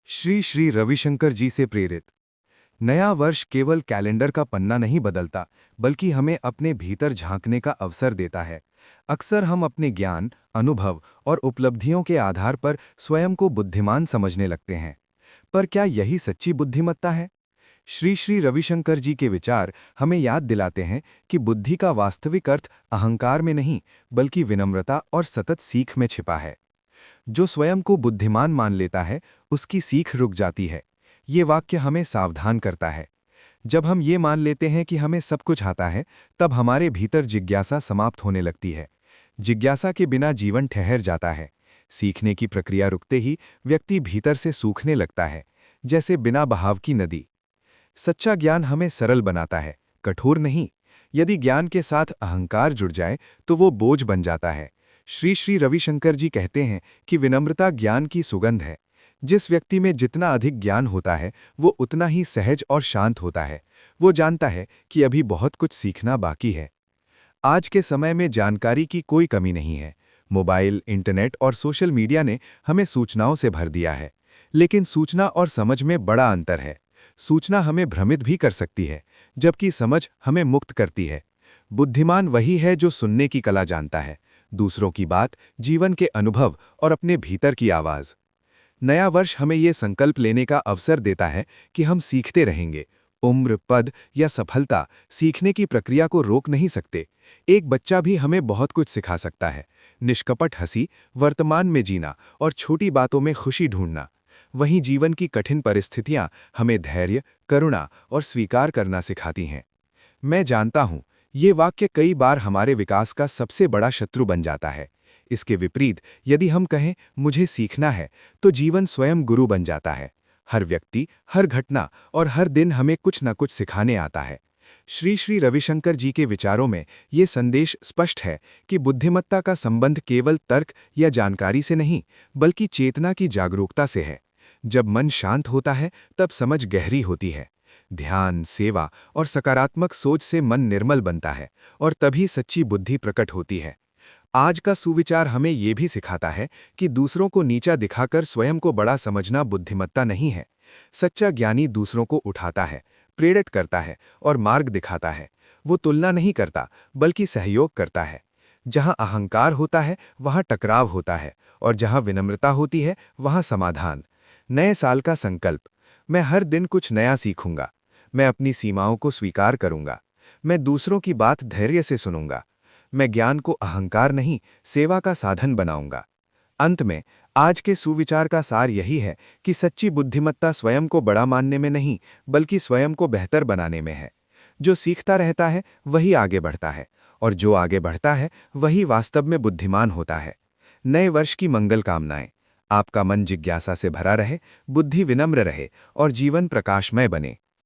श्री श्री रविशंकर जी से प्रेरित। नया वर्ष केवल कैलेंडर का पन्ना नहीं बदलता, बल्कि हमें अपने भीतर झांकने का अवसर देता है। अक्सर हम अपने ज्ञान, अनुभव और उपलब्धियों के आधार पर स्वयं को बुद्धिमान समझने लगते हैं। पर क्या यही सच्ची बुद्धिमत्ता है? श्री श्री रविशंकर जी के विचार हमें याद दिलाते हैं कि बुद्धि का वास्तविक अर्थ अहंकार में नहीं, बल्कि विनम्रता और सतत सीख में छिपा है। जो स्वयं को बुद्धिमान मान लेता है, उसकी सीख रुक जाती है। ये वाक्य हमें सावधान करता है। जब हम ये मान लेते हैं कि हमें सब कुछ आता है, तब हमारे भीतर जिज्ञासा समाप्त होने लगती है। जिज्ञासा के बिना जीवन ठहर जाता है। सीखने की प्रक्रिया रुकते ही व्यक्ति भीतर से सूखने लगता है, जैसे बिना बहाव की नदी। सच्चा ज्ञान हमें सरल बनाता है, कठोर नहीं। यदि ज्ञान के साथ अहंकार जुड़ जाए तो वो बोझ बन जाता है। श्री श्री रविशंकर जी कहते हैं कि विनम्रता ज्ञान की सुगंध है। जिस व्यक्ति में जितना अधिक ज्ञान होता है, वो उतना ही सहज और शांत होता है। वो जानता है कि अभी बहुत कुछ सीखना बाकी है। आज के समय में जानकारी की कोई कमी नहीं है। मोबाइल, इंटरनेट और सोशल मीडिया ने हमें सूचनाओं से भर दिया है। लेकिन सूचना और समझ में बड़ा अंतर है। सूचना हमें भ्रमित भी कर सकती है, जबकि समझ हमें मुक्त करती है। बुद्धिमान वही है जो सुनने की कला जानता है, दूसरों की बात, जीवन के अनुभव और अपने भीतर की आवाज। नया वर्ष हमें ये संकल्प लेने का अवसर देता है कि हम सीखते रहेंगे। उम्र, पद या सफलता सीखने की प्रक्रिया को रोक नहीं सकते। एक बच्चा भी हमें बहुत कुछ सिखा सकता है। निष्कपट हंसी, वर्तमान में जीना और छोटी बातों में खुशी ढूंढना। वहीं जीवन की कठिन परिस्थितियां हमें धैर्य, करुणा और स्वीकार करना सिखाती हैं। मैं जानता हूं, ये वाक्य कई बार हमारे विकास का सबसे बड़ा शत्रु बन जाता है। इसके विपरीत यदि हम कहें मुझे सीखना है, तो जीवन स्वयं गुरु बन जाता है। हर व्यक्ति, हर घटना और हर दिन हमें कुछ न कुछ सिखाने आता है। श्री श्री रविशंकर जी के विचारों में ये संदेश स्पष्ट है कि बुद्धिमत्ता का संबंध केवल तर्क या जानकारी से नहीं, बल्कि चेतना की जागरूकता से है। जब मन शांत होता है, तब समझ गहरी होती है। ध्यान, सेवा और सकारात्मक सोच से मन निर्मल बनता है और तभी सच्ची बुद्धि प्रकट होती है। आज का सुविचार हमें ये भी सिखाता है कि दूसरों को नीचा दिखाकर स्वयं को बड़ा समझना बुद्धिमत्ता नहीं है। सच्चा ज्ञानी दूसरों को उठाता है, प्रेरित करता है और मार्ग दिखाता है। वो तुलना नहीं करता, बल्कि सहयोग करता है। जहां अहंकार होता है, वहां टकराव होता है, और जहां विनम्रता होती है, वहां समाधान। नए साल का संकल्प: मैं हर दिन कुछ नया सीखूंगा। मैं अपनी सीमाओं को स्वीकार करूंगा। मैं दूसरों की बात धैर्य से सुनूंगा। मैं ज्ञान को अहंकार नहीं, सेवा का साधन बनाऊंगा। अंत में आज के सुविचार का सार यही है कि सच्ची बुद्धिमत्ता स्वयं को बड़ा मानने में नहीं, बल्कि स्वयं को बेहतर बनाने में है। जो सीखता रहता है वही आगे बढ़ता है, और जो आगे बढ़ता है वही वास्तव में बुद्धिमान होता है। नए वर्ष की मंगल कामनाएं। आपका मन जिज्ञासा से भरा रहे, बुद्धि विनम्र रहे और जीवन प्रकाशमय बने।